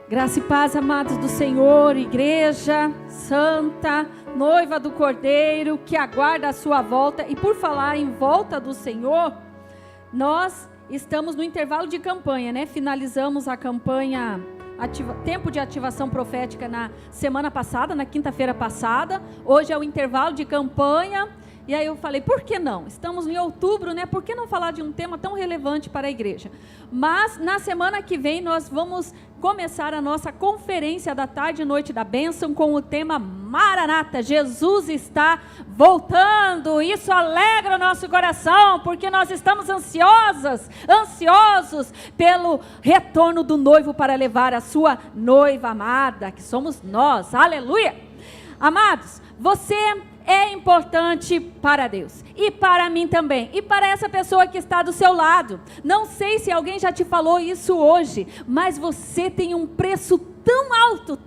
Graça e paz, amados do Senhor, igreja santa, noiva do Cordeiro, que aguarda a sua volta. E por falar em volta do Senhor, nós estamos no intervalo de campanha, né? Finalizamos a campanha Tempo de Ativação Profética na semana passada, na quinta-feira passada. Hoje é o intervalo de campanha. E aí eu falei, por que não? Estamos em outubro, né? Por que não falar de um tema tão relevante para a igreja? Mas na semana que vem nós vamos começar a nossa conferência da tarde e noite da bênção com o tema Maranata, Jesus está voltando. Isso alegra o nosso coração, porque nós estamos ansiosos pelo retorno do noivo para levar a sua noiva amada, que somos nós. Aleluia! Amados, você é importante para Deus e para mim também, e para essa pessoa que está do seu lado. Não sei se alguém já te falou isso hoje, mas você tem um preço tão alto,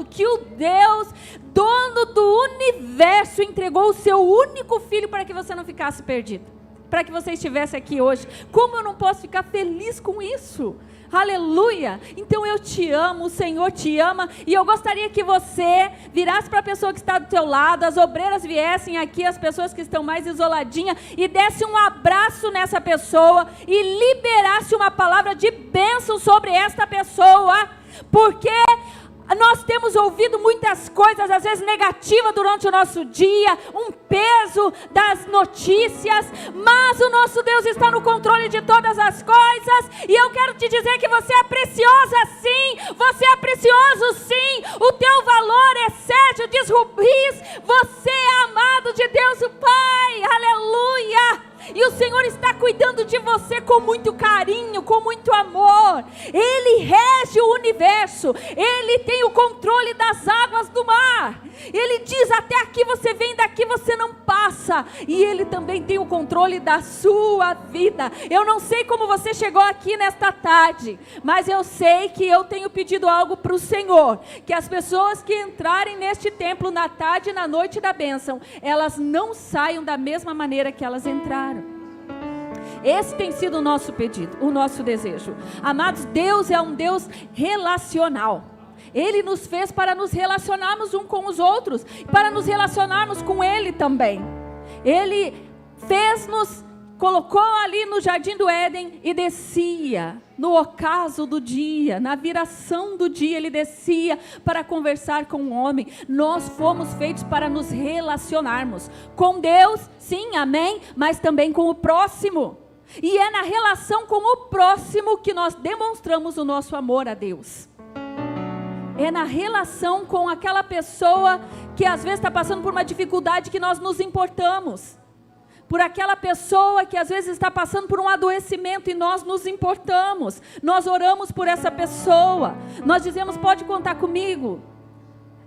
que o Deus, dono do universo, entregou o seu único filho para que você não ficasse perdido, para que você estivesse aqui hoje. Como eu não posso ficar feliz com isso? Aleluia! Então eu te amo, o Senhor te ama, e eu gostaria que você virasse para a pessoa que está do teu lado, as obreiras viessem aqui, as pessoas que estão mais isoladinhas, e desse um abraço nessa pessoa, e liberasse uma palavra de bênção sobre esta pessoa, porque nós temos ouvido muitas coisas, às vezes negativas durante o nosso dia, um peso das notícias, mas o nosso Deus está no controle de todas as coisas, e eu quero te dizer que você é preciosa sim, você é precioso sim, o teu valor excede os rubis, você é amado de Deus o Pai, aleluia! E o Senhor está cuidando de você com muito carinho, com muito amor. Ele rege o universo. Ele tem o controle das águas do mar. Ele diz, até aqui você vem, daqui você não passa. E Ele também tem o controle da sua vida. Eu não sei como você chegou aqui nesta tarde, mas eu sei que eu tenho pedido algo para o Senhor, que as pessoas que entrarem neste templo na tarde e na noite da bênção, elas não saiam da mesma maneira que elas entraram. Esse tem sido o nosso pedido, o nosso desejo. Amados, Deus é um Deus relacional. Ele nos fez para nos relacionarmos uns com os outros, para nos relacionarmos com Ele também. Ele fez-nos, colocou ali no jardim do Éden e descia, no ocaso do dia, na viração do dia, Ele descia para conversar com o homem. Nós fomos feitos para nos relacionarmos com Deus, sim, amém, mas também com o próximo. E é na relação com o próximo que nós demonstramos o nosso amor a Deus. É na relação com aquela pessoa que às vezes está passando por uma dificuldade que nós nos importamos. Por aquela pessoa que às vezes está passando por um adoecimento e nós nos importamos. Nós oramos por essa pessoa. Nós dizemos, pode contar comigo.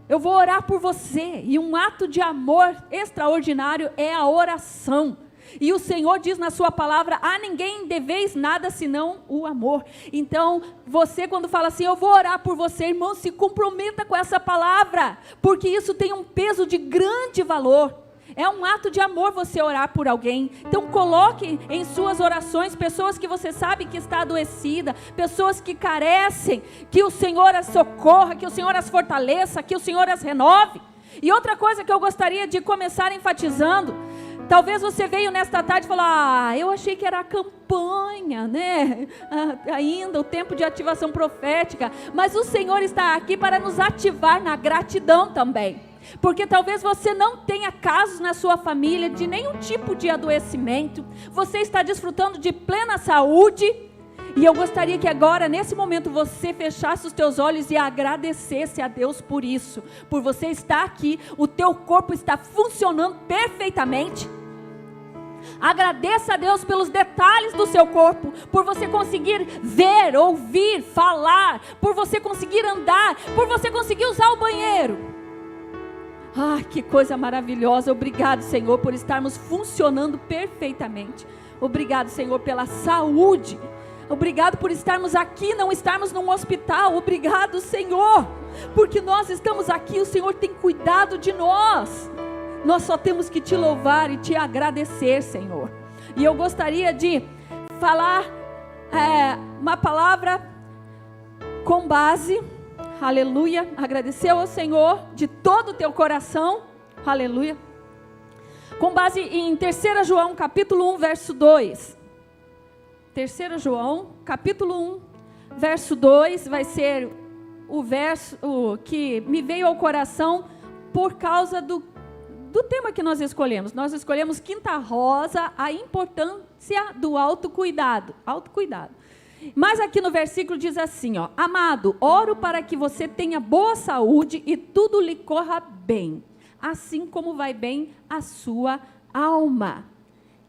Eu vou orar por você. E um ato de amor extraordinário é a oração. E o Senhor diz na sua palavra, a ninguém deveis nada senão o amor. Então, você quando fala assim, eu vou orar por você, irmão, se comprometa com essa palavra, porque isso tem um peso de grande valor. É um ato de amor você orar por alguém. Então coloque em suas orações pessoas que você sabe que está adoecida, pessoas que carecem, que o Senhor as socorra, que o Senhor as fortaleça, que o Senhor as renove. E outra coisa que eu gostaria de começar enfatizando, talvez você veio nesta tarde e falou, eu achei que era a campanha, né? Ainda o tempo de ativação profética, mas o Senhor está aqui para nos ativar na gratidão também, porque talvez você não tenha casos na sua família de nenhum tipo de adoecimento, você está desfrutando de plena saúde, e eu gostaria que agora, nesse momento, você fechasse os teus olhos e agradecesse a Deus por isso, por você estar aqui, o teu corpo está funcionando perfeitamente. Agradeça a Deus pelos detalhes do seu corpo, por você conseguir ver, ouvir, falar, por você conseguir andar, por você conseguir usar o banheiro. Que coisa maravilhosa. Obrigado, Senhor, por estarmos funcionando perfeitamente. Obrigado, Senhor, pela saúde. Obrigado por estarmos aqui, não estarmos num hospital. Obrigado, Senhor, porque nós estamos aqui, o Senhor tem cuidado de nós. Nós só temos que te louvar e te agradecer, Senhor. E eu gostaria de falar uma palavra com base, aleluia, agradeceu ao Senhor de todo o teu coração, aleluia, com base em 3 João capítulo 1, verso 2, 3 João capítulo 1, verso 2, vai ser o verso que me veio ao coração por causa do tema que nós escolhemos. Nós escolhemos Quinta Rosa, a importância do autocuidado. Mas aqui no versículo diz assim, ó: amado, oro para que você tenha boa saúde e tudo lhe corra bem, assim como vai bem a sua alma.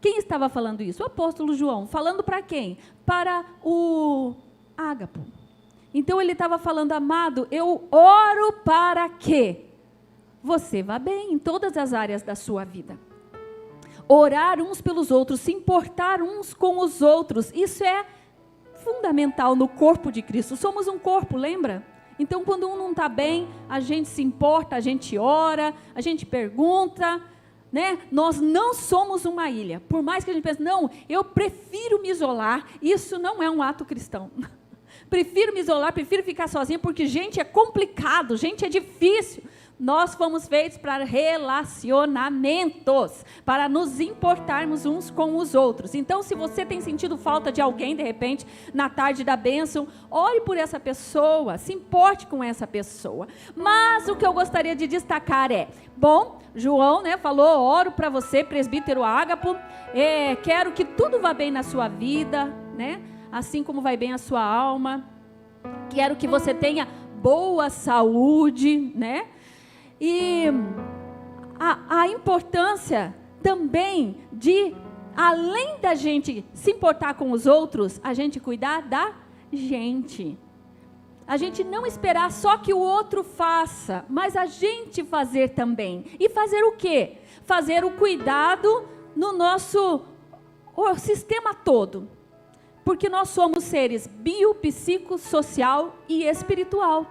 Quem estava falando isso? O apóstolo João. Falando para quem? Para o Ágapo. Então ele estava falando: amado, eu oro para que você vá bem em todas as áreas da sua vida. Orar uns pelos outros, se importar uns com os outros, isso é fundamental no corpo de Cristo. Somos um corpo, lembra? Então quando um não está bem, a gente se importa, a gente ora, a gente pergunta, né? Nós não somos uma ilha. Por mais que a gente pense, não, eu prefiro me isolar, isso não é um ato cristão. Prefiro me isolar, prefiro ficar sozinho, porque gente é complicado, gente é difícil. Nós fomos feitos para relacionamentos, para nos importarmos uns com os outros. Então, se você tem sentido falta de alguém, de repente, na tarde da bênção, ore por essa pessoa, se importe com essa pessoa. Mas o que eu gostaria de destacar é, bom, João, né, falou: oro para você, presbítero Ágapo, quero que tudo vá bem na sua vida, né, assim como vai bem a sua alma. Quero que você tenha boa saúde, né? E a importância também de, além da gente se importar com os outros, a gente cuidar da gente. A gente não esperar só que o outro faça, mas a gente fazer também. E fazer o quê? Fazer o cuidado no nosso sistema todo. Porque nós somos seres bio, psico, social e espiritual.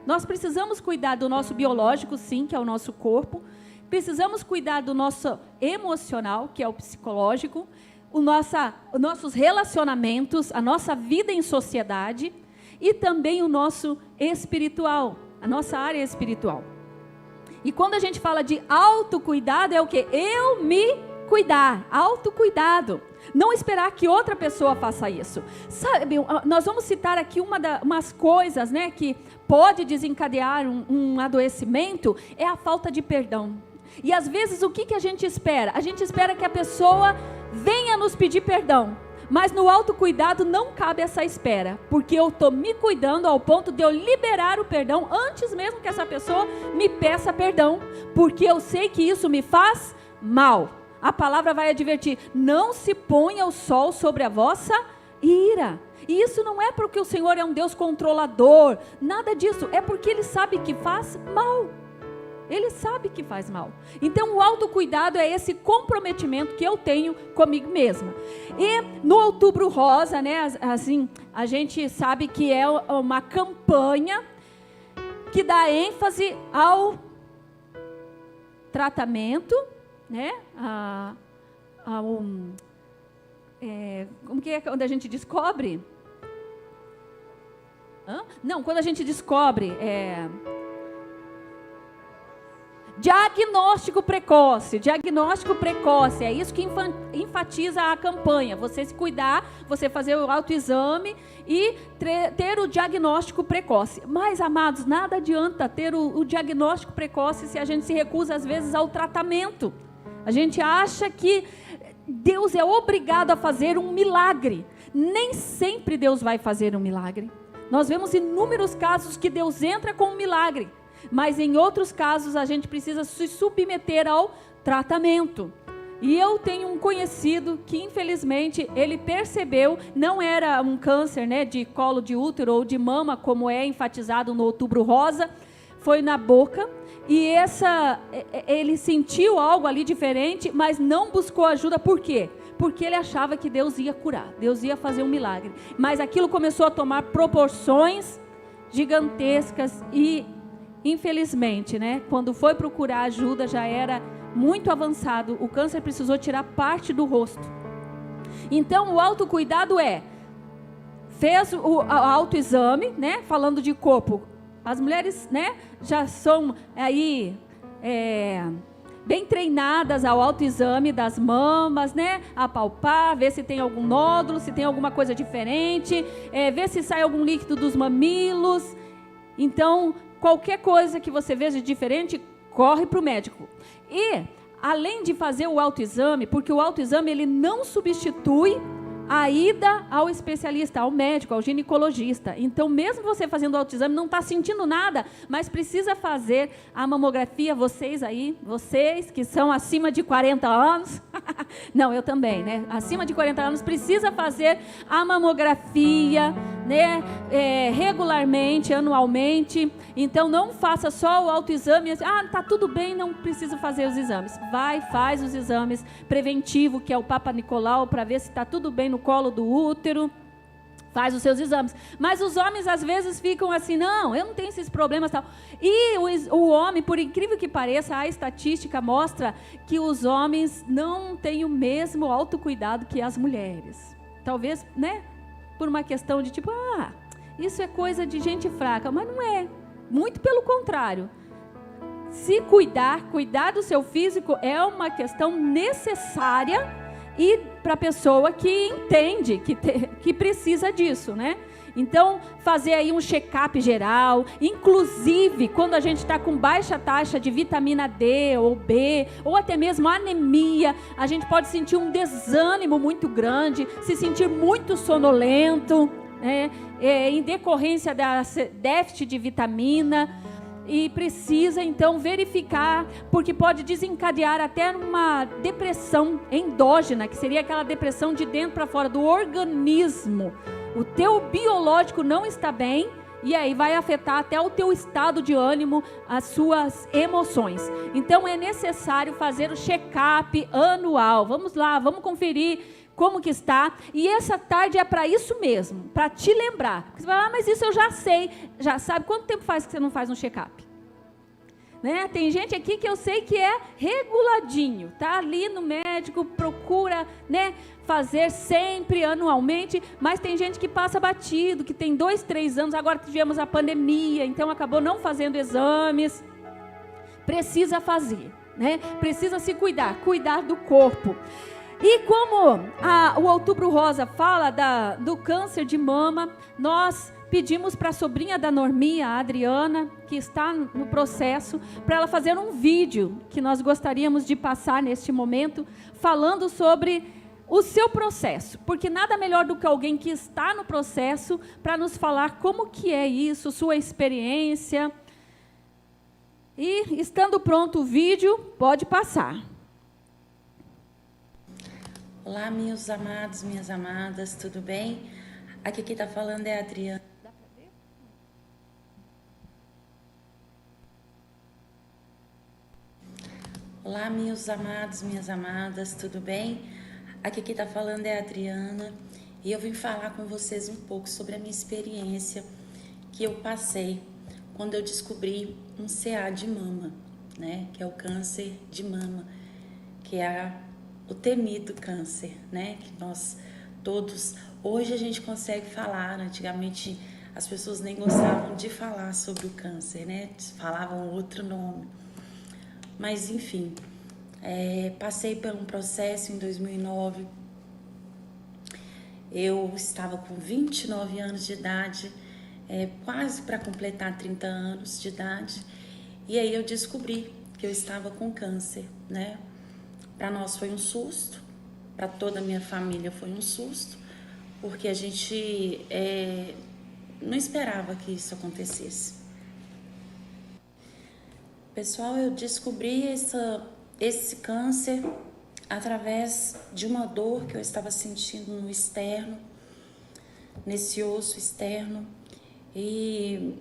Nós precisamos cuidar do nosso biológico, sim, que é o nosso corpo. Precisamos cuidar do nosso emocional, que é o psicológico. Os nossos relacionamentos, a nossa vida em sociedade. E também o nosso espiritual, a nossa área espiritual. E quando a gente fala de autocuidado, é o quê? Eu me cuidar, autocuidado. Não esperar que outra pessoa faça isso. Sabe, nós vamos citar aqui umas coisas, né, que pode desencadear um adoecimento, é a falta de perdão. E às vezes o que a gente espera? A gente espera que a pessoa venha nos pedir perdão. Mas no autocuidado não cabe essa espera. Porque eu estou me cuidando ao ponto de eu liberar o perdão antes mesmo que essa pessoa me peça perdão. Porque eu sei que isso me faz mal. A palavra vai advertir: não se ponha o sol sobre a vossa ira. E isso não é porque o Senhor é um Deus controlador, nada disso, é porque Ele sabe que faz mal. Ele sabe que faz mal. Então o autocuidado é esse comprometimento que eu tenho comigo mesma. E no Outubro Rosa, né, assim, a gente sabe que é uma campanha que dá ênfase ao tratamento, né? Como que é quando a gente descobre? Não, quando a gente descobre diagnóstico precoce, é isso que enfatiza a campanha, você se cuidar, você fazer o autoexame e ter o diagnóstico precoce. Mas, amados, nada adianta ter o diagnóstico precoce se a gente se recusa às vezes ao tratamento. A gente acha que Deus é obrigado a fazer um milagre. Nem sempre Deus vai fazer um milagre. Nós vemos inúmeros casos que Deus entra com um milagre, mas em outros casos a gente precisa se submeter ao tratamento. E eu tenho um conhecido que infelizmente ele percebeu, não era um câncer, né, de colo de útero ou de mama, como é enfatizado no Outubro Rosa, foi na boca. E ele sentiu algo ali diferente, mas não buscou ajuda. Por quê? Porque ele achava que Deus ia curar, Deus ia fazer um milagre. Mas aquilo começou a tomar proporções gigantescas e, infelizmente, né, quando foi procurar ajuda já era muito avançado. O câncer precisou tirar parte do rosto. Então o autocuidado é fez o autoexame, né? Falando de corpo. As mulheres, né, já são aí bem treinadas ao autoexame das mamas, né? A palpar, ver se tem algum nódulo, se tem alguma coisa diferente, ver se sai algum líquido dos mamilos. Então, qualquer coisa que você veja diferente, corre para o médico. E, além de fazer o autoexame, porque o autoexame ele não substitui a ida ao especialista, ao médico, ao ginecologista. Então, mesmo você fazendo o autoexame, não está sentindo nada, mas precisa fazer a mamografia, vocês que são acima de 40 anos, não, eu também, né? Acima de 40 anos, precisa fazer a mamografia, né? Regularmente, anualmente. Então, não faça só o autoexame, tá tudo bem, não precisa fazer os exames. Faz os exames preventivo, que é o Papa Nicolau, para ver se está tudo bem no colo do útero, faz os seus exames. Mas os homens às vezes ficam assim, não, eu não tenho esses problemas tal. E o homem, por incrível que pareça, a estatística mostra que os homens não têm o mesmo autocuidado que as mulheres. Talvez, né, por uma questão de tipo, isso é coisa de gente fraca, mas não é. Muito pelo contrário. Se cuidar do seu físico é uma questão necessária e para a pessoa que entende, que precisa disso, né? Então, fazer aí um check-up geral, inclusive quando a gente está com baixa taxa de vitamina D ou B, ou até mesmo anemia, a gente pode sentir um desânimo muito grande, se sentir muito sonolento, né? Em decorrência da déficit de vitamina. E precisa então verificar, porque pode desencadear até uma depressão endógena, que seria aquela depressão de dentro para fora do organismo. O teu biológico não está bem e aí vai afetar até o teu estado de ânimo, as suas emoções. Então é necessário fazer o check-up anual. Vamos lá, vamos conferir como que está, e essa tarde é para isso mesmo, para te lembrar. Você vai mas isso eu já sei, já sabe. Quanto tempo faz que você não faz um check-up? Né? Tem gente aqui que eu sei que é reguladinho, tá ali no médico, procura, né, fazer sempre, anualmente, mas tem gente que passa batido, que tem 2, 3 anos, agora tivemos a pandemia, então acabou não fazendo exames. Precisa fazer, né? Precisa se cuidar do corpo. E como o Outubro Rosa fala do câncer de mama, nós pedimos para a sobrinha da Normi, a Adriana, que está no processo, para ela fazer um vídeo que nós gostaríamos de passar neste momento, falando sobre o seu processo, porque nada melhor do que alguém que está no processo para nos falar como que é isso, sua experiência. E estando pronto o vídeo, pode passar. Olá, meus amados, minhas amadas, tudo bem? Aqui quem está falando é a Adriana. Dá pra ver? Olá, meus amados, minhas amadas, tudo bem? Aqui quem está falando é a Adriana e eu vim falar com vocês um pouco sobre a minha experiência que eu passei quando eu descobri um CA de mama, né? Que é o câncer de mama, que é o temido câncer, né? Que nós todos, hoje a gente consegue falar, antigamente as pessoas nem gostavam de falar sobre o câncer, né? Falavam outro nome. Mas enfim, passei por um processo em 2009, eu estava com 29 anos de idade, quase para completar 30 anos de idade, e aí eu descobri que eu estava com câncer, né? Para nós foi um susto, para toda a minha família foi um susto, porque a gente não esperava que isso acontecesse. Pessoal, eu descobri esse câncer através de uma dor que eu estava sentindo no externo, nesse osso externo, e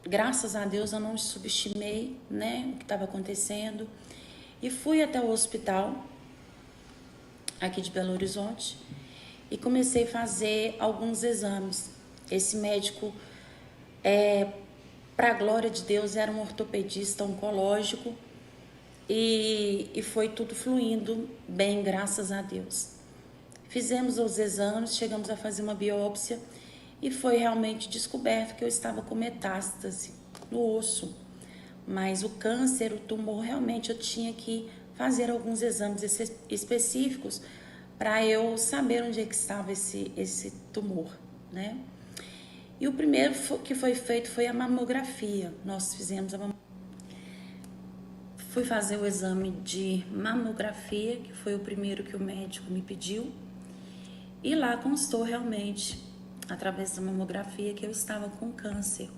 graças a Deus eu não subestimei, né, o que estava acontecendo. E fui até o hospital, aqui de Belo Horizonte, e comecei a fazer alguns exames. Esse médico, para a glória de Deus, era um ortopedista oncológico, e foi tudo fluindo bem, graças a Deus. Fizemos os exames, chegamos a fazer uma biópsia, e foi realmente descoberto que eu estava com metástase no osso. Mas o câncer, o tumor, realmente eu tinha que fazer alguns exames específicos para eu saber onde é que estava esse tumor, né? E o primeiro que foi feito foi a mamografia. Nós fizemos a mamografia. Fui fazer o exame de mamografia, que foi o primeiro que o médico me pediu. E lá constou realmente, através da mamografia, que eu estava com câncer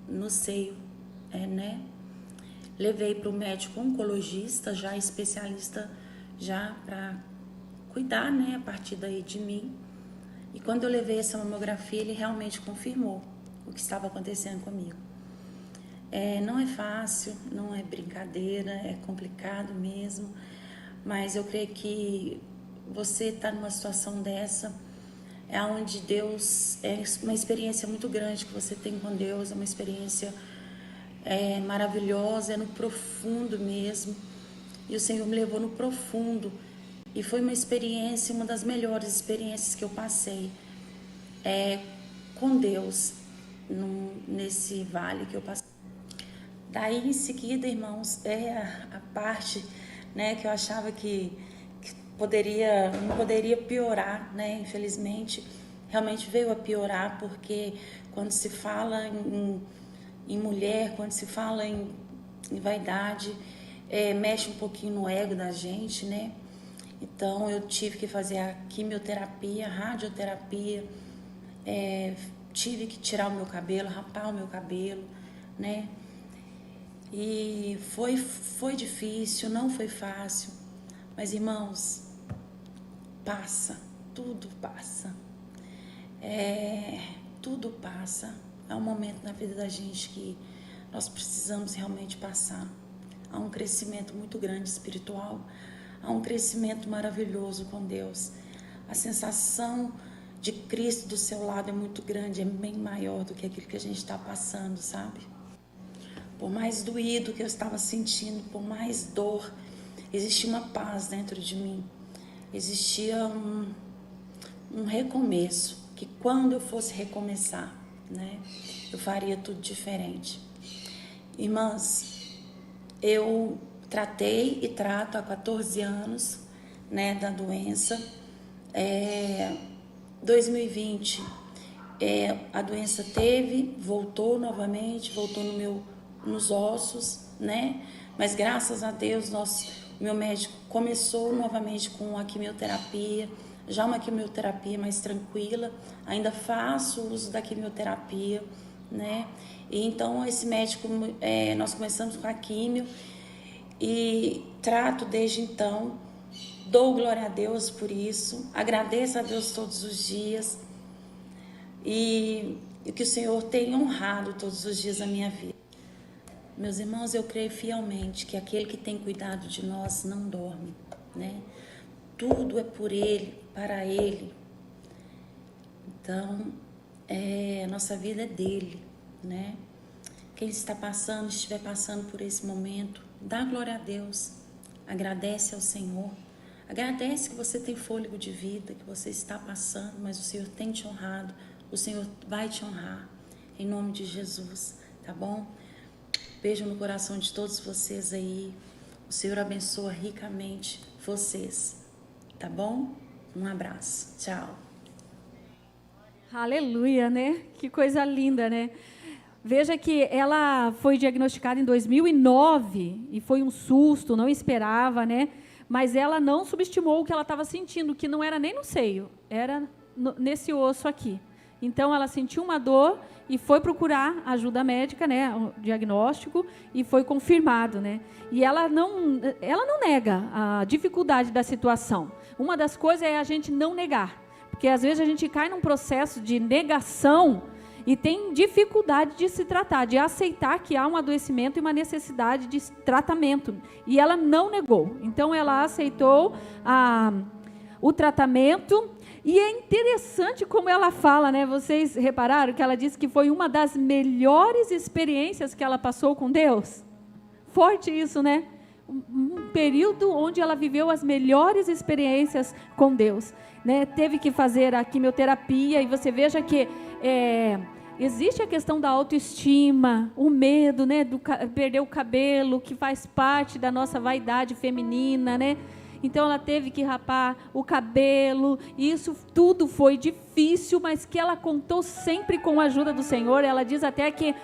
no seio, né? Levei para o médico oncologista, já especialista, já para cuidar, né, a partir daí de mim. E quando eu levei essa mamografia, ele realmente confirmou o que estava acontecendo comigo. Não é fácil, não é brincadeira, é complicado mesmo, mas eu creio que você está numa situação dessa, é onde Deus, é uma experiência muito grande que você tem com Deus, é uma experiência maravilhosa, é no profundo mesmo, e o Senhor me levou no profundo, e foi uma experiência, uma das melhores experiências que eu passei com Deus, nesse vale que eu passei. Daí em seguida, irmãos, a parte, né, que eu achava que não poderia piorar, né? Infelizmente, realmente veio a piorar, porque quando se fala em mulher, quando se fala em vaidade, mexe um pouquinho no ego da gente, né? Então eu tive que fazer a quimioterapia, a radioterapia, tive que tirar o meu cabelo, rapar o meu cabelo, né? E foi difícil, não foi fácil, mas irmãos, passa, tudo passa, tudo passa. É um momento na vida da gente que nós precisamos realmente passar. Há um crescimento muito grande espiritual, há um crescimento maravilhoso com Deus. A sensação de Cristo do seu lado é muito grande, é bem maior do que aquilo que a gente está passando, sabe? Por mais doído que eu estava sentindo, por mais dor, existia uma paz dentro de mim. Existia um recomeço, que quando eu fosse recomeçar, né, eu faria tudo diferente. Irmãs, eu tratei e trato há 14 anos, né, da doença. 2020, a doença voltou novamente, voltou nos ossos, né? Mas graças a Deus, meu médico começou novamente com a quimioterapia, já uma quimioterapia mais tranquila, ainda faço uso da quimioterapia, né? E então esse médico, nós começamos com a quimio e trato desde então, dou glória a Deus por isso, agradeço a Deus todos os dias e que o Senhor tem honrado todos os dias a minha vida. Meus irmãos, eu creio fielmente que aquele que tem cuidado de nós não dorme, né? Tudo é por Ele, para Ele. Então, a nossa vida é dele, né? Quem estiver passando por esse momento, dá glória a Deus, agradece ao Senhor, agradece que você tem fôlego de vida, que você está passando, mas o Senhor tem te honrado, o Senhor vai te honrar, em nome de Jesus, tá bom? Beijo no coração de todos vocês aí. O Senhor abençoa ricamente vocês. Tá bom? Um abraço. Tchau. Aleluia, né? Que coisa linda, né? Veja que ela foi diagnosticada em 2009 e foi um susto, não esperava, né? Mas ela não subestimou o que ela estava sentindo, que não era nem no seio, era nesse osso aqui. Então, ela sentiu uma dor e foi procurar ajuda médica, né, o diagnóstico, e foi confirmado, né? E ela não nega a dificuldade da situação. Uma das coisas é a gente não negar, porque às vezes a gente cai num processo de negação e tem dificuldade de se tratar, de aceitar que há um adoecimento e uma necessidade de tratamento. E ela não negou. Então, ela aceitou o tratamento. E é interessante como ela fala, né? Vocês repararam que ela disse que foi uma das melhores experiências que ela passou com Deus? Forte isso, né? um período onde ela viveu as melhores experiências com Deus, né? Teve que fazer a quimioterapia, e você veja que existe a questão da autoestima, o medo, né, perder o cabelo, que faz parte da nossa vaidade feminina, né? Então ela teve que rapar o cabelo, e isso tudo foi difícil, mas que ela contou sempre com a ajuda do Senhor. Ela diz até que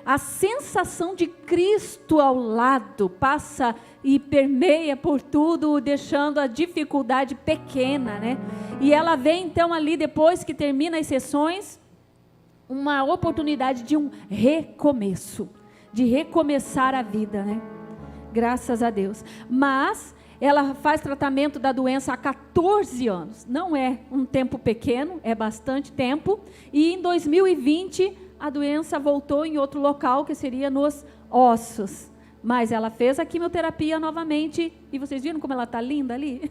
a sensação de Cristo ao lado passa e permeia por tudo, deixando a dificuldade pequena, né? E ela vê então ali, depois que termina as sessões, uma oportunidade de um recomeço, de recomeçar a vida, né? Graças a Deus. Mas ela faz tratamento da doença há 14 anos. Não é um tempo pequeno, é bastante tempo. E em 2020, a doença voltou em outro local, que seria nos ossos. Mas ela fez a quimioterapia novamente. E vocês viram como ela está linda ali?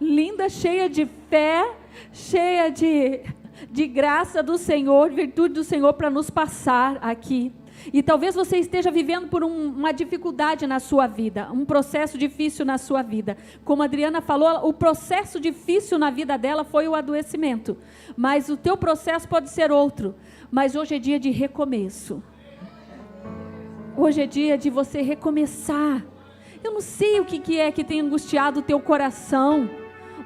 Linda, cheia de fé, cheia de graça do Senhor, virtude do Senhor para nos passar aqui. E talvez você esteja vivendo por uma dificuldade na sua vida, um processo difícil na sua vida. Como a Adriana falou, o processo difícil na vida dela foi o adoecimento. Mas o teu processo pode ser outro. Mas hoje é dia de recomeço. Hoje é dia de você recomeçar. Eu não sei o que é que tem angustiado o teu coração,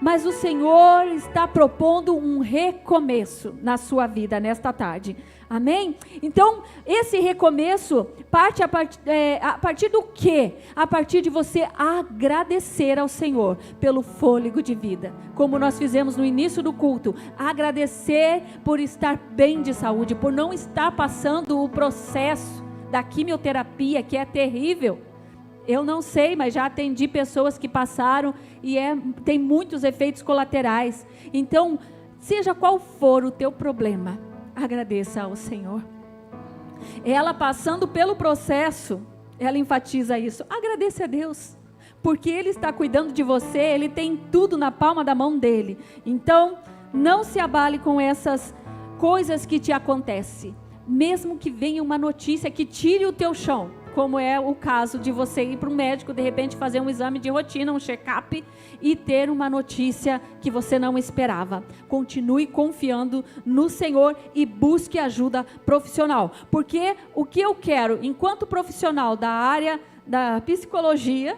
mas o Senhor está propondo um recomeço na sua vida nesta tarde. Amém? Então, esse recomeço parte a partir do quê? A partir de você agradecer ao Senhor pelo fôlego de vida. Como nós fizemos no início do culto. Agradecer por estar bem de saúde, por não estar passando o processo da quimioterapia, que é terrível. Eu não sei, mas já atendi pessoas que passaram e tem muitos efeitos colaterais. Então, seja qual for o teu problema, agradeça ao Senhor. Ela passando pelo processo, ela enfatiza isso. Agradeça a Deus, porque Ele está cuidando de você, Ele tem tudo na palma da mão dEle. Então, não se abale com essas coisas que te acontecem. Mesmo que venha uma notícia que tire o teu chão, como é o caso de você ir para um médico, de repente fazer um exame de rotina, um check-up, e ter uma notícia que você não esperava. Continue confiando no Senhor e busque ajuda profissional. Porque o que eu quero, enquanto profissional da área da psicologia,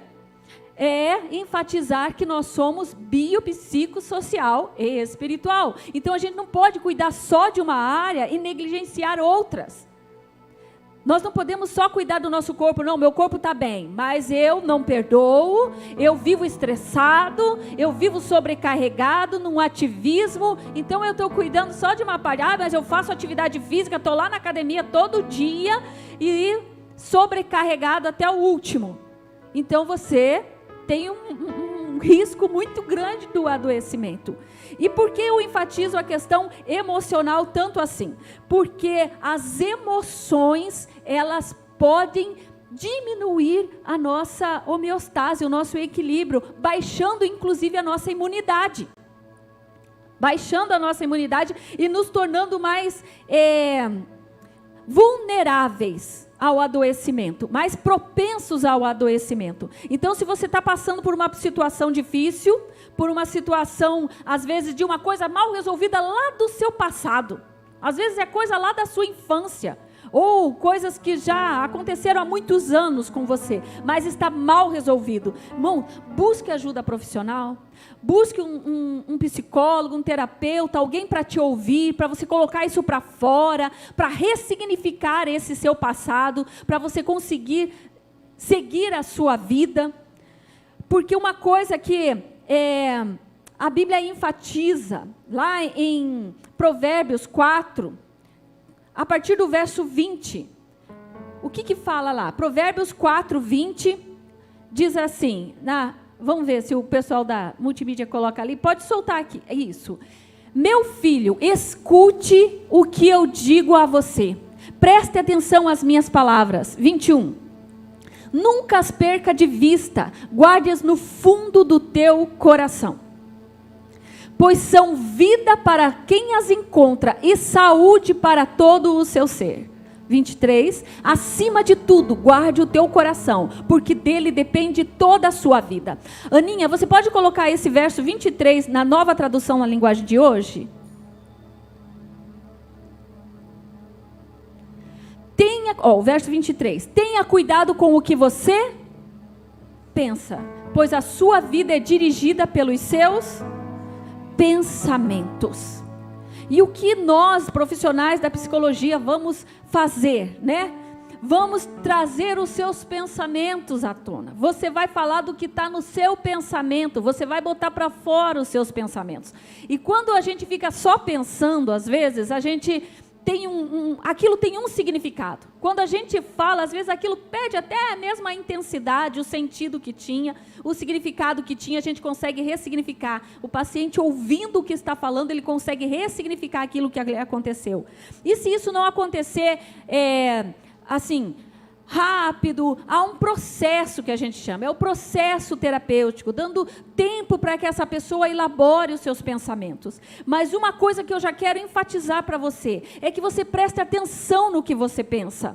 é enfatizar que nós somos biopsicossocial e espiritual. Então a gente não pode cuidar só de uma área e negligenciar outras. Nós não podemos só cuidar do nosso corpo. Não, meu corpo está bem, mas eu não perdoo, eu vivo estressado, eu vivo sobrecarregado num ativismo. Então eu estou cuidando só de uma parte. Mas eu faço atividade física, estou lá na academia todo dia e sobrecarregado até o último. Então você tem um risco muito grande do adoecimento. E por que eu enfatizo a questão emocional tanto assim? Porque as emoções, elas podem diminuir a nossa homeostase, o nosso equilíbrio, baixando inclusive a nossa imunidade. Baixando a nossa imunidade e nos tornando mais vulneráveis ao adoecimento, mais propensos ao adoecimento. Então, se você está passando por uma situação difícil, por uma situação, às vezes, de uma coisa mal resolvida lá do seu passado, às vezes é coisa lá da sua infância, ou coisas que já aconteceram há muitos anos com você, mas está mal resolvido. Irmão, busque ajuda profissional, busque um psicólogo, um terapeuta, alguém para te ouvir, para você colocar isso para fora, para ressignificar esse seu passado, para você conseguir seguir a sua vida. Porque uma coisa que a Bíblia enfatiza, lá em Provérbios 4, a partir do verso 20, o que fala lá? Provérbios 4, 20, diz assim, vamos ver se o pessoal da multimídia coloca ali, pode soltar aqui, é isso. Meu filho, escute o que eu digo a você, preste atenção às minhas palavras. 21, nunca as perca de vista, guarde-as no fundo do teu coração, pois são vida para quem as encontra e saúde para todo o seu ser. 23, acima de tudo, guarde o teu coração, porque dele depende toda a sua vida. Aninha, você pode colocar esse verso 23 na nova tradução na linguagem de hoje? O verso 23, tenha cuidado com o que você pensa, pois a sua vida é dirigida pelos seus pensamentos. E o que nós, profissionais da psicologia, vamos fazer, né? Vamos trazer os seus pensamentos à tona. Você vai falar do que está no seu pensamento, você vai botar para fora os seus pensamentos. E quando a gente fica só pensando, às vezes, a gente tem aquilo tem um significado. Quando a gente fala, às vezes aquilo perde até a mesma intensidade, o sentido que tinha, o significado que tinha, a gente consegue ressignificar. O paciente, ouvindo o que está falando, ele consegue ressignificar aquilo que aconteceu. E se isso não acontecer, assim, rápido, há um processo que a gente chama, é o processo terapêutico, dando tempo para que essa pessoa elabore os seus pensamentos. Mas uma coisa que eu já quero enfatizar para você, é que você preste atenção no que você pensa.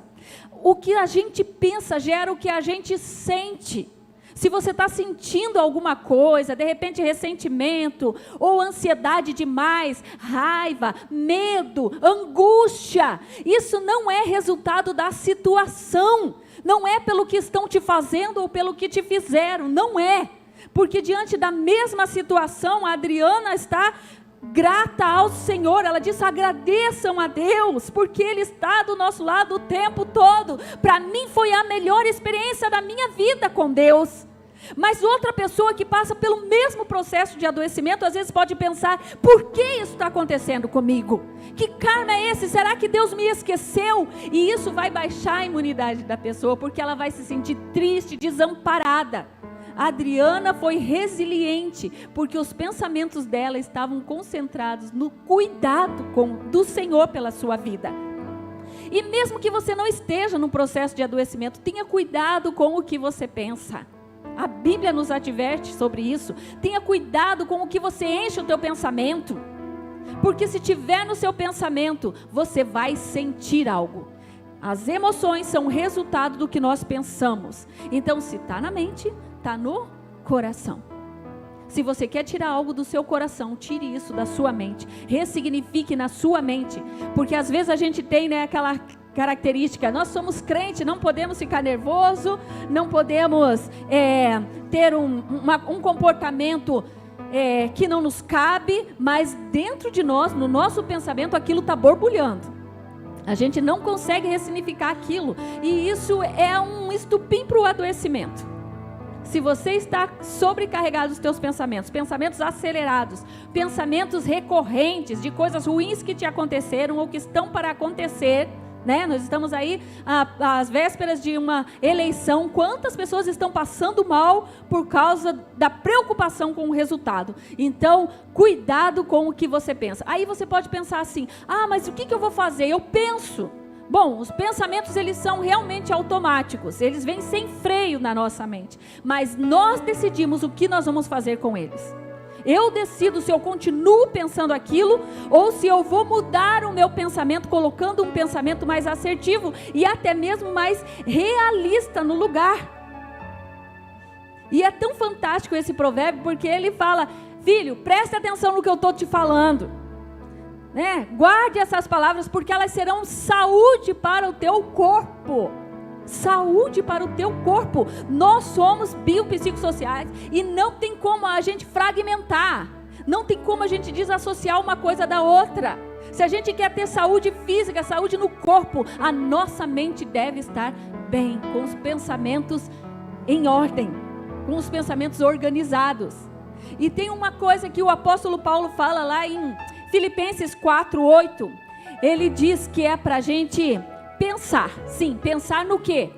O que a gente pensa gera o que a gente sente. Se você está sentindo alguma coisa, de repente ressentimento, ou ansiedade demais, raiva, medo, angústia, isso não é resultado da situação, não é pelo que estão te fazendo ou pelo que te fizeram, não é. Porque diante da mesma situação, a Adriana está grata ao Senhor, ela disse, agradeçam a Deus, porque Ele está do nosso lado o tempo todo. Para mim foi a melhor experiência da minha vida com Deus. Mas outra pessoa que passa pelo mesmo processo de adoecimento, às vezes pode pensar, por que isso está acontecendo comigo? Que karma é esse? Será que Deus me esqueceu? E isso vai baixar a imunidade da pessoa, porque ela vai se sentir triste, desamparada. A Adriana foi resiliente, porque os pensamentos dela estavam concentrados no cuidado do Senhor pela sua vida. E mesmo que você não esteja num processo de adoecimento, tenha cuidado com o que você pensa. A Bíblia nos adverte sobre isso. Tenha cuidado com o que você enche o teu pensamento. Porque se tiver no seu pensamento, você vai sentir algo. As emoções são resultado do que nós pensamos. Então, se está na mente, está no coração. Se você quer tirar algo do seu coração, tire isso da sua mente. Ressignifique na sua mente. Porque às vezes a gente tem, né, aquela característica, nós somos crentes, não podemos ficar nervoso, não podemos ter um comportamento que não nos cabe, mas dentro de nós, no nosso pensamento, aquilo está borbulhando. A gente não consegue ressignificar aquilo, e isso é um estupim para o adoecimento. Se você está sobrecarregado dos teus pensamentos, pensamentos acelerados, pensamentos recorrentes de coisas ruins que te aconteceram ou que estão para acontecer, né? Nós estamos aí às vésperas de uma eleição. Quantas pessoas estão passando mal por causa da preocupação com o resultado? Então, cuidado com o que você pensa. Aí você pode pensar assim, mas o que eu vou fazer? Eu penso. Bom, os pensamentos, eles são realmente automáticos, eles vêm sem freio na nossa mente, mas nós decidimos o que nós vamos fazer com eles. Eu decido se eu continuo pensando aquilo, ou se eu vou mudar o meu pensamento, colocando um pensamento mais assertivo, e até mesmo mais realista no lugar. E é tão fantástico esse provérbio, porque ele fala, filho, preste atenção no que eu estou te falando. Guarde essas palavras, porque elas serão saúde para o teu corpo. Saúde para o teu corpo. Nós somos biopsicossociais e não tem como a gente fragmentar, não tem como a gente desassociar uma coisa da outra. Se a gente quer ter saúde física, saúde no corpo, a nossa mente deve estar bem, com os pensamentos em ordem, com os pensamentos organizados. E tem uma coisa que o apóstolo Paulo fala lá em Filipenses 4:8, ele diz que é para a gente pensar, sim, pensar no quê?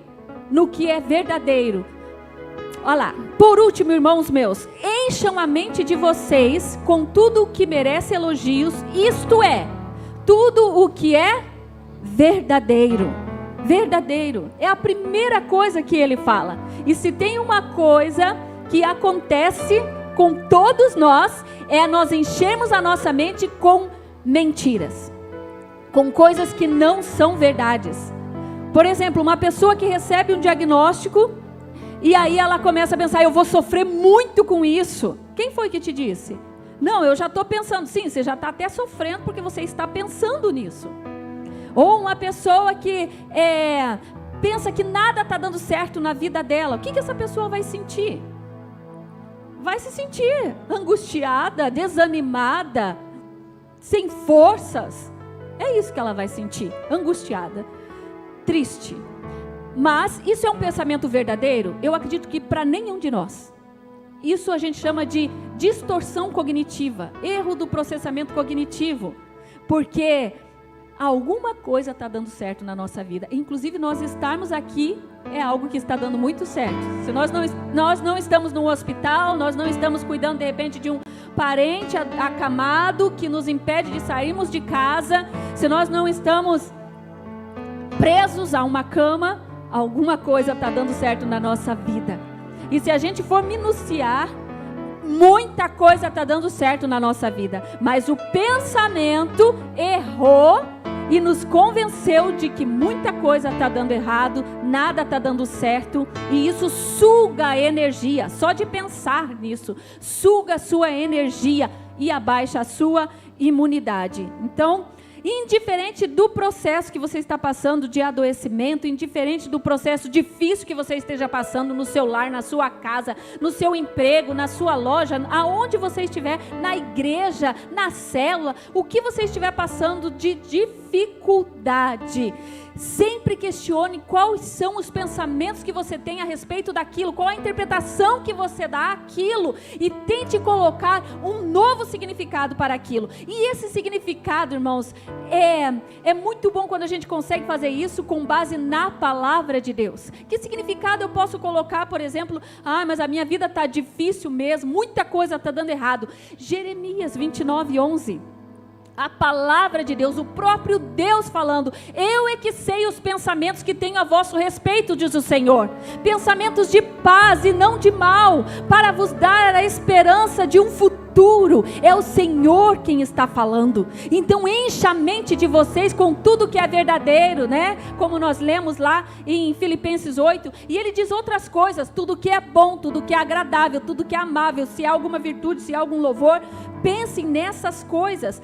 No que é verdadeiro. Olha lá, por último, irmãos meus, encham a mente de vocês com tudo o que merece elogios, isto é, tudo o que é verdadeiro. Verdadeiro, é a primeira coisa que ele fala. E se tem uma coisa que acontece com todos nós, é nós enchermos a nossa mente com mentiras, com coisas que não são verdades. Por exemplo, uma pessoa que recebe um diagnóstico e aí ela começa a pensar, eu vou sofrer muito com isso. Quem foi que te disse? Não, eu já estou pensando. Sim, você já está até sofrendo porque você está pensando nisso. Ou uma pessoa que pensa que nada está dando certo na vida dela. O que essa pessoa vai sentir? Vai se sentir angustiada, desanimada, sem forças. É isso que ela vai sentir, angustiada, triste. Mas isso é um pensamento verdadeiro? Eu acredito que para nenhum de nós. Isso a gente chama de distorção cognitiva, erro do processamento cognitivo, porque alguma coisa está dando certo na nossa vida. Inclusive nós estarmos aqui é algo que está dando muito certo. Se nós não estamos num hospital, nós não estamos cuidando de repente de um parente acamado que nos impede de sairmos de casa, se nós não estamos presos a uma cama, alguma coisa está dando certo na nossa vida. E se a gente for minuciar, muita coisa está dando certo na nossa vida. Mas o pensamento errou e nos convenceu de que muita coisa está dando errado, nada está dando certo. E isso suga a energia, só de pensar nisso, suga a sua energia e abaixa a sua imunidade. Então, indiferente do processo que você está passando de adoecimento, indiferente do processo difícil que você esteja passando no seu lar, na sua casa, no seu emprego, na sua loja, aonde você estiver, na igreja, na célula, o que você estiver passando de dificuldade, sempre questione quais são os pensamentos que você tem a respeito daquilo, qual a interpretação que você dá àquilo, e tente colocar um novo significado para aquilo. E esse significado, irmãos, é muito bom quando a gente consegue fazer isso com base na palavra de Deus. Que significado eu posso colocar, por exemplo, mas a minha vida está difícil mesmo, muita coisa está dando errado. Jeremias 29:11. A palavra de Deus, o próprio Deus falando, eu é que sei os pensamentos que tenho a vosso respeito, diz o Senhor, pensamentos de paz e não de mal, para vos dar a esperança de um futuro. É o Senhor quem está falando. Então encha a mente de vocês com tudo que é verdadeiro, né? Como nós lemos lá em Filipenses 8, e ele diz outras coisas, tudo que é bom, tudo que é agradável, tudo que é amável, se há alguma virtude, se há algum louvor, pensem nessas coisas.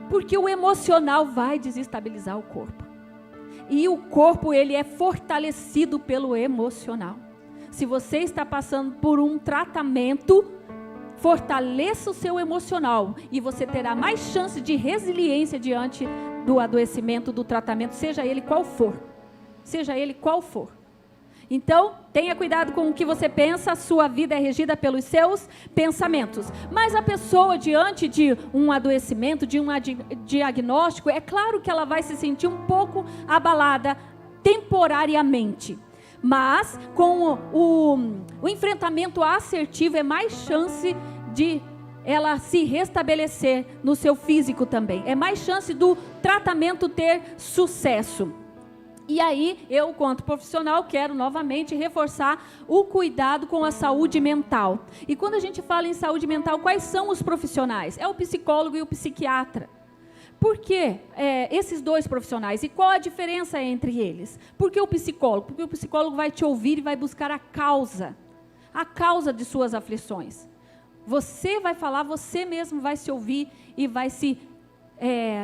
Porque o emocional vai desestabilizar o corpo. E o corpo, ele é fortalecido pelo emocional. Se você está passando por um tratamento, fortaleça o seu emocional. E você terá mais chance de resiliência diante do adoecimento, do tratamento, seja ele qual for. Seja ele qual for. Então, tenha cuidado com o que você pensa, a sua vida é regida pelos seus pensamentos. Mas a pessoa, diante de um adoecimento, de um diagnóstico, é claro que ela vai se sentir um pouco abalada temporariamente. Mas, com o enfrentamento assertivo, é mais chance de ela se restabelecer no seu físico também. É mais chance do tratamento ter sucesso. E aí, eu, quanto profissional, quero novamente reforçar o cuidado com a saúde mental. E quando a gente fala em saúde mental, quais são os profissionais? É o psicólogo e o psiquiatra. Por que esses dois profissionais? E qual a diferença entre eles? Por que o psicólogo? Porque o psicólogo vai te ouvir e vai buscar a causa de suas aflições. Você vai falar, você mesmo vai se ouvir e vai se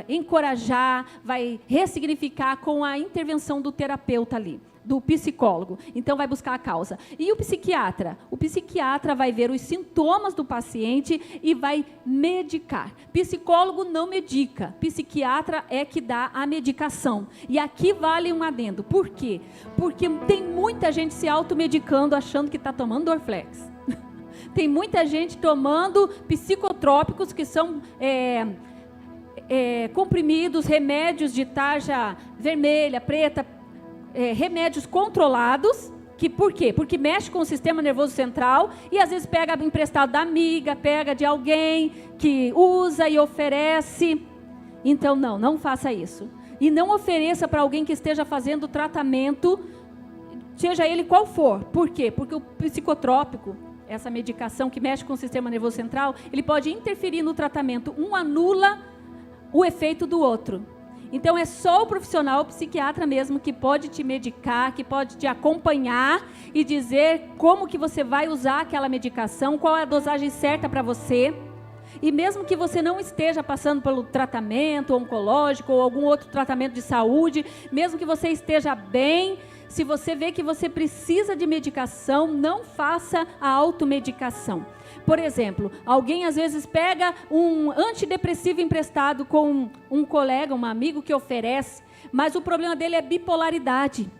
encorajar, vai ressignificar com a intervenção do terapeuta ali, do psicólogo. Então vai buscar a causa. E o psiquiatra? O psiquiatra vai ver os sintomas do paciente e vai medicar. Psicólogo não medica, psiquiatra é que dá a medicação. E aqui vale um adendo. Por quê? Porque tem muita gente se automedicando achando que está tomando Dorflex. Tem muita gente tomando psicotrópicos que são comprimidos, remédios de tarja vermelha, preta, remédios controlados, que por quê? Porque mexe com o sistema nervoso central e às vezes pega emprestado da amiga, pega de alguém que usa e oferece. Então não faça isso. E não ofereça para alguém que esteja fazendo tratamento, seja ele qual for. Por quê? Porque o psicotrópico, essa medicação que mexe com o sistema nervoso central, ele pode interferir no tratamento. Um anula o efeito do outro. Então é só o profissional, o psiquiatra mesmo, que pode te medicar, que pode te acompanhar e dizer como que você vai usar aquela medicação, qual é a dosagem certa para você. E mesmo que você não esteja passando pelo tratamento oncológico ou algum outro tratamento de saúde, mesmo que você esteja bem, se você vê que você precisa de medicação, não faça a automedicação. Por exemplo, alguém às vezes pega um antidepressivo emprestado com um colega, um amigo que oferece, mas o problema dele é bipolaridade.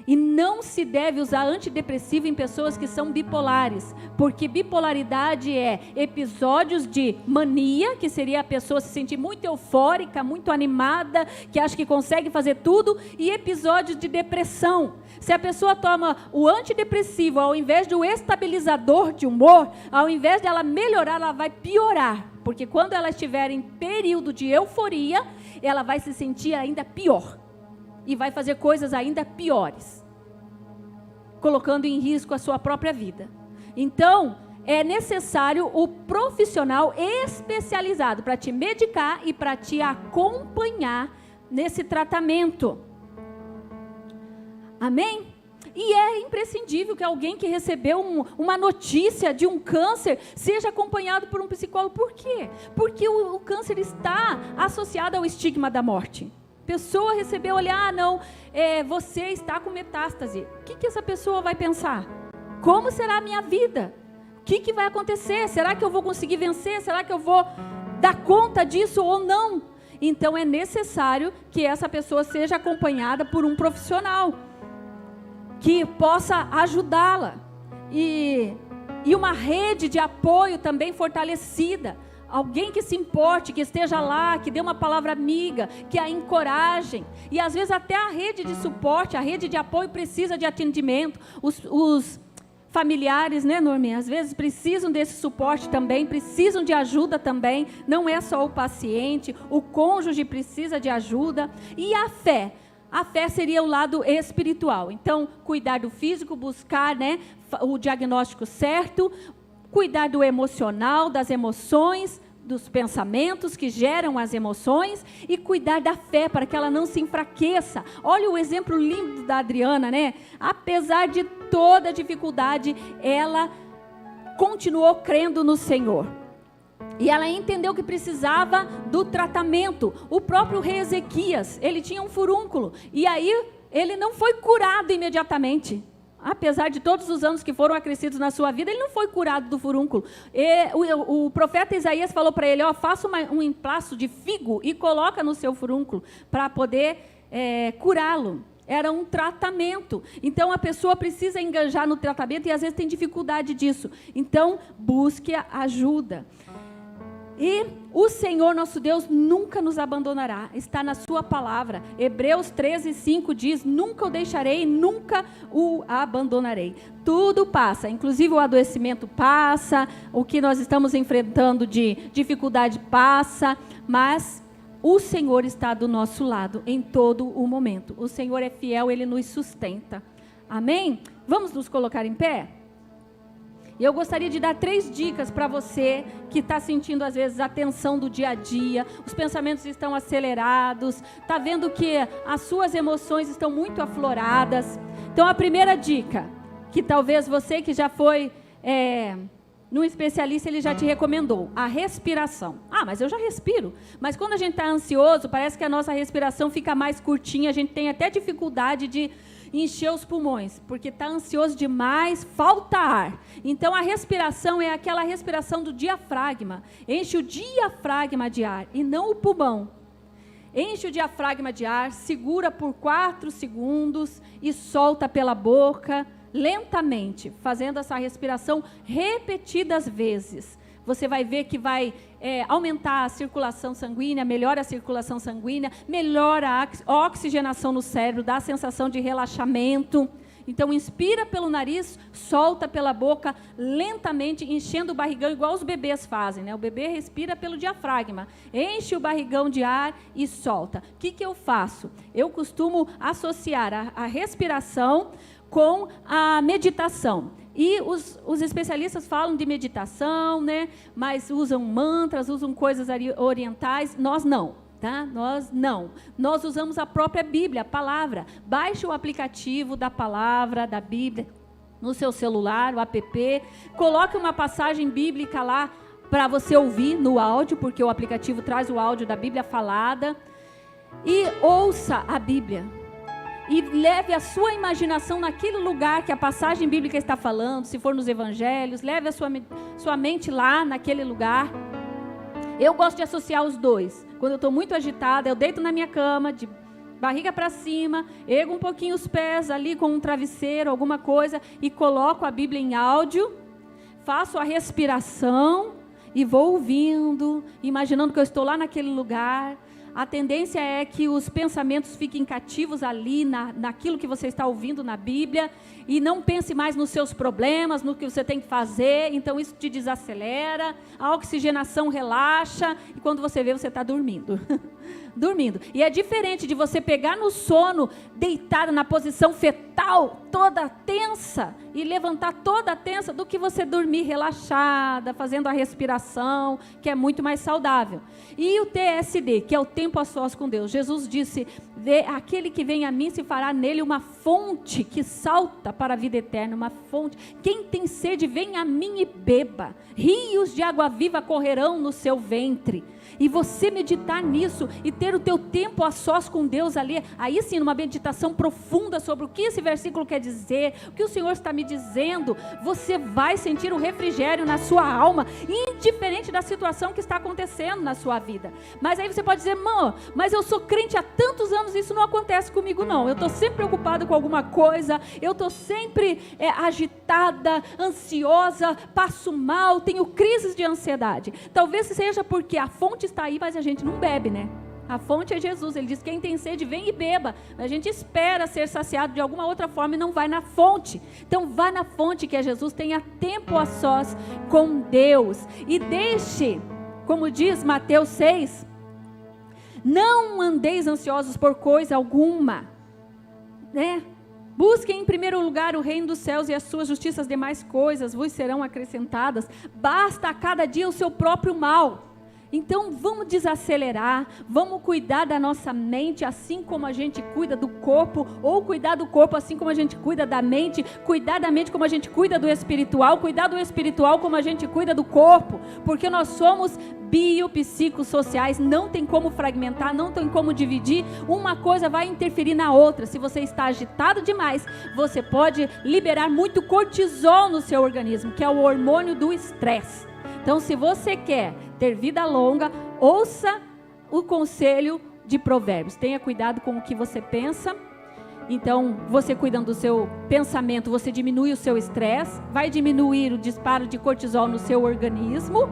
E não se deve usar antidepressivo em pessoas que são bipolares, porque bipolaridade é episódios de mania, que seria a pessoa se sentir muito eufórica, muito animada, que acha que consegue fazer tudo, e episódios de depressão. Se a pessoa toma o antidepressivo ao invés do estabilizador de humor, ao invés de ela melhorar, ela vai piorar, porque quando ela estiver em período de euforia, ela vai se sentir ainda pior. E vai fazer coisas ainda piores, colocando em risco a sua própria vida. Então, é necessário o profissional especializado para te medicar e para te acompanhar nesse tratamento. Amém? E é imprescindível que alguém que recebeu uma notícia de um câncer seja acompanhado por um psicólogo. Por quê? Porque o câncer está associado ao estigma da morte. Pessoa recebeu, olha, você está com metástase. O que essa pessoa vai pensar? Como será a minha vida? O que vai acontecer? Será que eu vou conseguir vencer? Será que eu vou dar conta disso ou não? Então é necessário que essa pessoa seja acompanhada por um profissional que possa ajudá-la. E uma rede de apoio também fortalecida. Alguém que se importe, que esteja lá, que dê uma palavra amiga, que a encorajem. E às vezes até a rede de suporte, a rede de apoio precisa de atendimento. Os familiares, né, Norminha? Às vezes precisam desse suporte também, precisam de ajuda também. Não é só o paciente, o cônjuge precisa de ajuda. E a fé? A fé seria o lado espiritual. Então, cuidar do físico, buscar, né, o diagnóstico certo, cuidar do emocional, das emoções, dos pensamentos que geram as emoções e cuidar da fé para que ela não se enfraqueça. Olha o exemplo lindo da Adriana, né? Apesar de toda a dificuldade, ela continuou crendo no Senhor. E ela entendeu que precisava do tratamento. O próprio rei Ezequias, ele tinha um furúnculo e aí ele não foi curado imediatamente. Apesar de todos os anos que foram acrescidos na sua vida, ele não foi curado do furúnculo. O profeta Isaías falou para ele, faça um emplasto de figo e coloca no seu furúnculo para poder curá-lo. Era um tratamento. Então, a pessoa precisa engajar no tratamento e às vezes tem dificuldade disso. Então, busque ajuda. E o Senhor nosso Deus nunca nos abandonará, está na sua palavra. Hebreus 13:5 diz, nunca o deixarei, nunca o abandonarei. Tudo passa, inclusive o adoecimento passa, o que nós estamos enfrentando de dificuldade passa, mas o Senhor está do nosso lado em todo o momento. O Senhor é fiel, Ele nos sustenta. Amém? Vamos nos colocar em pé? E eu gostaria de dar 3 dicas para você que está sentindo às vezes a tensão do dia a dia, os pensamentos estão acelerados, está vendo que as suas emoções estão muito afloradas. Então a primeira dica, que talvez você que já foi num especialista, ele já te recomendou, a respiração. Mas eu já respiro. Mas quando a gente está ansioso, parece que a nossa respiração fica mais curtinha, a gente tem até dificuldade de encher os pulmões, porque está ansioso demais, falta ar. Então a respiração é aquela respiração do diafragma. Enche o diafragma de ar e não o pulmão. Enche o diafragma de ar, segura por 4 segundos e solta pela boca lentamente, fazendo essa respiração repetidas vezes. Você vai ver que vai aumentar a circulação sanguínea, melhora a circulação sanguínea, melhora a oxigenação no cérebro, dá a sensação de relaxamento. Então, inspira pelo nariz, solta pela boca, lentamente, enchendo o barrigão, igual os bebês fazem, né? O bebê respira pelo diafragma, enche o barrigão de ar e solta. O que eu faço? Eu costumo associar a respiração com a meditação. E os especialistas falam de meditação, né? Mas usam mantras, usam coisas orientais. Nós não. tá? Nós usamos a própria Bíblia, a palavra. Baixe o aplicativo da palavra, da Bíblia, no seu celular, o app, coloque uma passagem bíblica lá para você ouvir no áudio, porque o aplicativo traz o áudio da Bíblia falada, e ouça a Bíblia. E leve a sua imaginação naquele lugar que a passagem bíblica está falando, se for nos evangelhos, leve a sua mente lá naquele lugar. Eu gosto de associar os dois. Quando eu estou muito agitada, eu deito na minha cama, de barriga para cima, ergo um pouquinho os pés ali com um travesseiro, alguma coisa, e coloco a Bíblia em áudio, faço a respiração e vou ouvindo, imaginando que eu estou lá naquele lugar. A tendência é que os pensamentos fiquem cativos ali, naquilo que você está ouvindo na Bíblia, e não pense mais nos seus problemas, no que você tem que fazer. Então isso te desacelera, a oxigenação relaxa, e quando você vê, você está dormindo. Dormindo. E é diferente de você pegar no sono, deitado na posição fetal, toda tensa, e levantar toda tensa, do que você dormir relaxada, fazendo a respiração, que é muito mais saudável. E o TSD, que é o tempo a sós com Deus. Jesus disse: aquele que vem a mim, se fará nele uma fonte que salta para a vida eterna, uma fonte. Quem tem sede, vem a mim e beba. Rios de água viva correrão no seu ventre. E você meditar nisso e ter o teu tempo a sós com Deus ali, aí sim, numa meditação profunda sobre o que esse versículo quer dizer, o que o Senhor está me dizendo, você vai sentir um refrigério na sua alma, indiferente da situação que está acontecendo na sua vida. Mas aí você pode dizer: mas eu sou crente há tantos anos, isso não acontece comigo não, eu estou sempre preocupada com alguma coisa, eu estou sempre agitada, ansiosa, passo mal, tenho crises de ansiedade. Talvez seja porque a fonte está aí, mas a gente não bebe, né? A fonte é Jesus. Ele diz: quem tem sede, vem e beba. A gente espera ser saciado de alguma outra forma e não vai na fonte. Então vá na fonte, que é Jesus. Tenha tempo a sós com Deus e deixe, como diz Mateus 6, não andeis ansiosos por coisa alguma, né? Busquem em primeiro lugar o reino dos céus e as suas justiças, demais coisas vos serão acrescentadas. Basta a cada dia o seu próprio mal. Então vamos desacelerar, vamos cuidar da nossa mente assim como a gente cuida do corpo, ou cuidar do corpo assim como a gente cuida da mente, cuidar da mente como a gente cuida do espiritual, cuidar do espiritual como a gente cuida do corpo, porque nós somos biopsicossociais, não tem como fragmentar, não tem como dividir, uma coisa vai interferir na outra. Se você está agitado demais, você pode liberar muito cortisol no seu organismo, que é o hormônio do estresse. Então, se você quer ter vida longa, ouça o conselho de Provérbios. Tenha cuidado com o que você pensa. Então, você cuidando do seu pensamento, você diminui o seu estresse, vai diminuir o disparo de cortisol no seu organismo.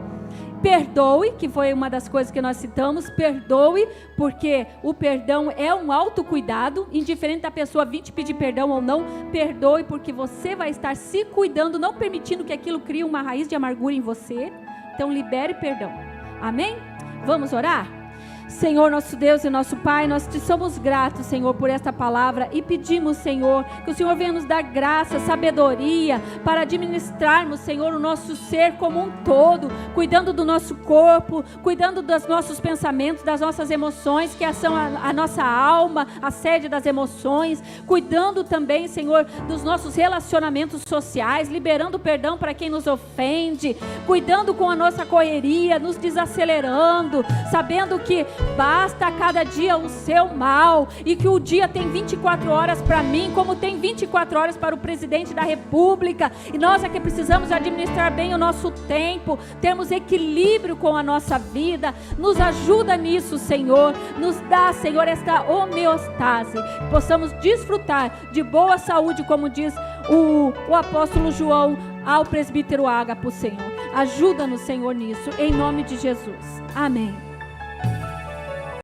Perdoe, que foi uma das coisas que nós citamos. Perdoe, porque o perdão é um autocuidado, indiferente da pessoa vir te pedir perdão ou não. Perdoe, porque você vai estar se cuidando, não permitindo que aquilo crie uma raiz de amargura em você. Então libere perdão. Amém? Vamos orar? Senhor, nosso Deus e nosso Pai, nós te somos gratos, Senhor, por esta palavra, e pedimos, Senhor, que o Senhor venha nos dar graça, sabedoria, para administrarmos, Senhor, o nosso ser como um todo, cuidando do nosso corpo, cuidando dos nossos pensamentos, das nossas emoções, que são a nossa alma, a sede das emoções, cuidando também, Senhor, dos nossos relacionamentos sociais, liberando perdão para quem nos ofende, cuidando com a nossa correria, nos desacelerando, sabendo que basta a cada dia o seu mal, e que o dia tem 24 horas para mim, como tem 24 horas para o presidente da república, e nós é que precisamos administrar bem o nosso tempo, termos equilíbrio com a nossa vida. Nos ajuda nisso, Senhor, nos dá, Senhor, esta homeostase, que possamos desfrutar de boa saúde, como diz o apóstolo João ao presbítero Ágapo, Senhor. Ajuda-nos, Senhor, nisso, em nome de Jesus. Amém.